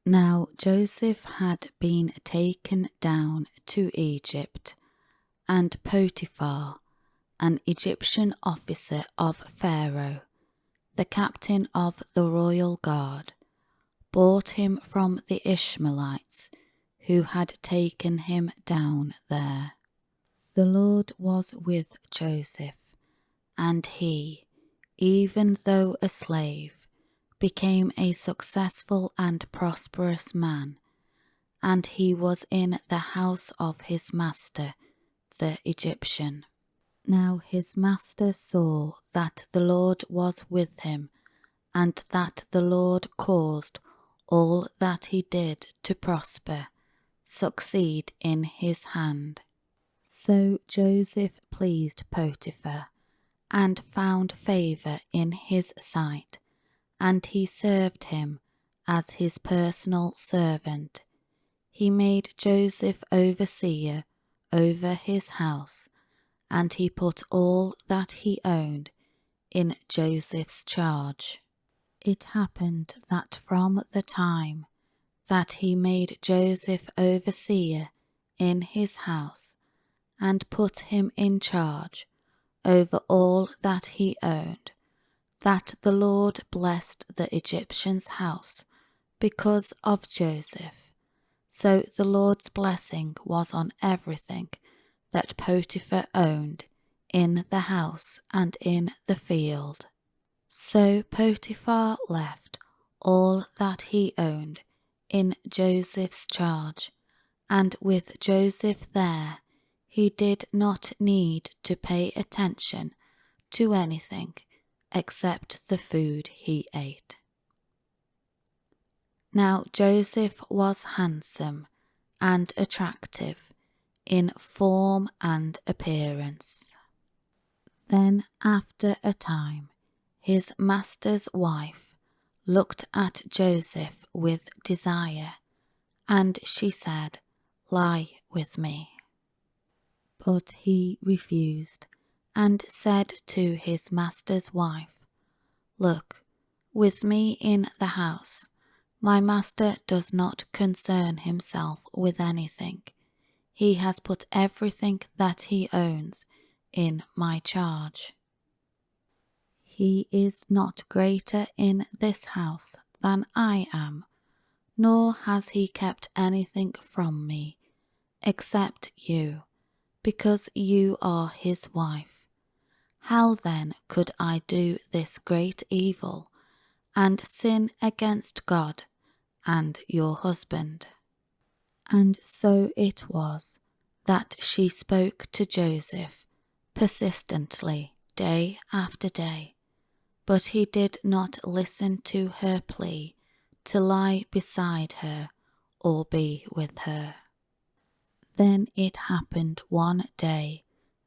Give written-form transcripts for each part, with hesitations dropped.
Now Joseph had been taken down to Egypt, and Potiphar, an Egyptian officer of Pharaoh, the captain of the royal guard, bought him from the Ishmaelites who had taken him down there. The Lord was with Joseph, and he, even though a slave, became a successful and prosperous man, and he was in the house of his master, the Egyptian. Now his master saw that the Lord was with him, and that the Lord caused all that he did to prosper, succeed in his hand. So Joseph pleased Potiphar, and found favour in his sight, and he served him as his personal servant. He made Joseph overseer over his house, and he put all that he owned in Joseph's charge. It happened that from the time that he made Joseph overseer in his house, and put him in charge over all that he owned, that the Lord blessed the Egyptian's house because of Joseph. So the Lord's blessing was on everything that Potiphar owned in the house and in the field. So Potiphar left all that he owned in Joseph's charge, and with Joseph there, he did not need to pay attention to anything except the food he ate. Now Joseph was handsome and attractive in form and appearance. Then after a time, his master's wife looked at Joseph with desire, and she said, "Lie with me." But he refused, and said to his master's wife, "Look, with me in the house, my master does not concern himself with anything. He has put everything that he owns in my charge. He is not greater in this house than I am, nor has he kept anything from me, except you, because you are his wife. How then could I do this great evil, and sin against God and your husband?" And so it was that she spoke to Joseph persistently day after day, but he did not listen to her plea to lie beside her or be with her. Then it happened one day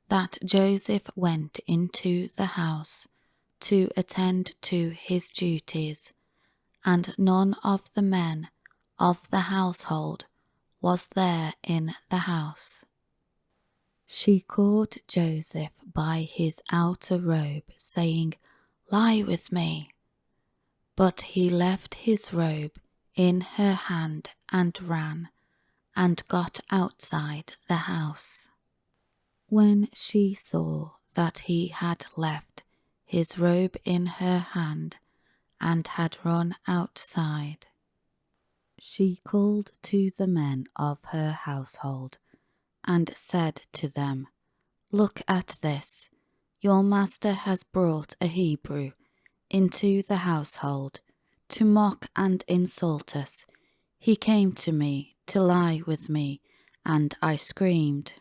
that Joseph went into the house to attend to his duties, and none of the men of the household was there in the house. She caught Joseph by his outer robe, saying, "Lie with me." But he left his robe in her hand and ran, and got outside the house. When she saw that he had left his robe in her hand and had run outside, she called to the men of her household and said to them, "Look at this. Your master has brought a Hebrew into the household to mock and insult us. He came to me to lie with me, and I screamed.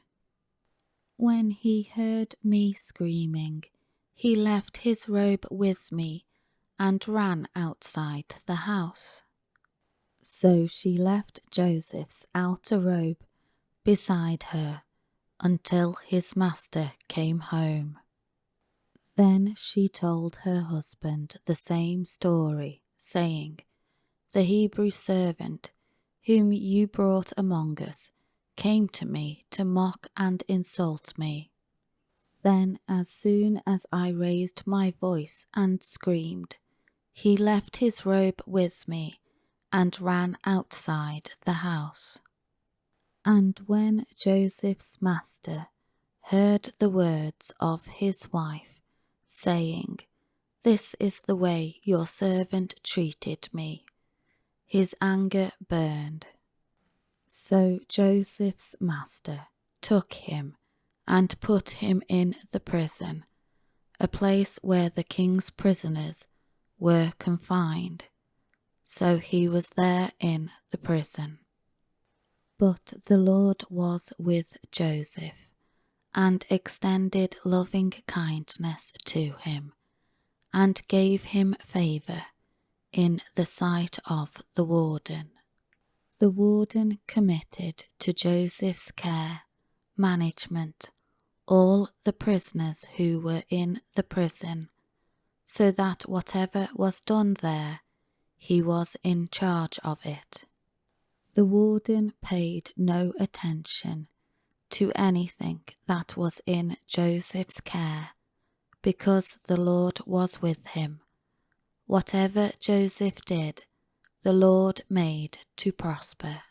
When he heard me screaming, he left his robe with me and ran outside the house." So she left Joseph's outer robe beside her until his master came home. Then she told her husband the same story, saying, "The Hebrew servant whom you brought among us came to me to mock and insult me. Then as soon as I raised my voice and screamed, he left his robe with me and ran outside the house. And when Joseph's master heard the words of his wife, saying, "This is the way your servant treated me," his anger burned. So Joseph's master took him and put him in the prison, a place where the king's prisoners were confined. So he was there in the prison. But the Lord was with Joseph, and extended loving kindness to him, and gave him favour in the sight of the warden. The warden committed to Joseph's care, management, all the prisoners who were in the prison, so that whatever was done there, he was in charge of it. The warden paid no attention to anything that was in Joseph's care, because the Lord was with him. Whatever Joseph did, the Lord made to prosper.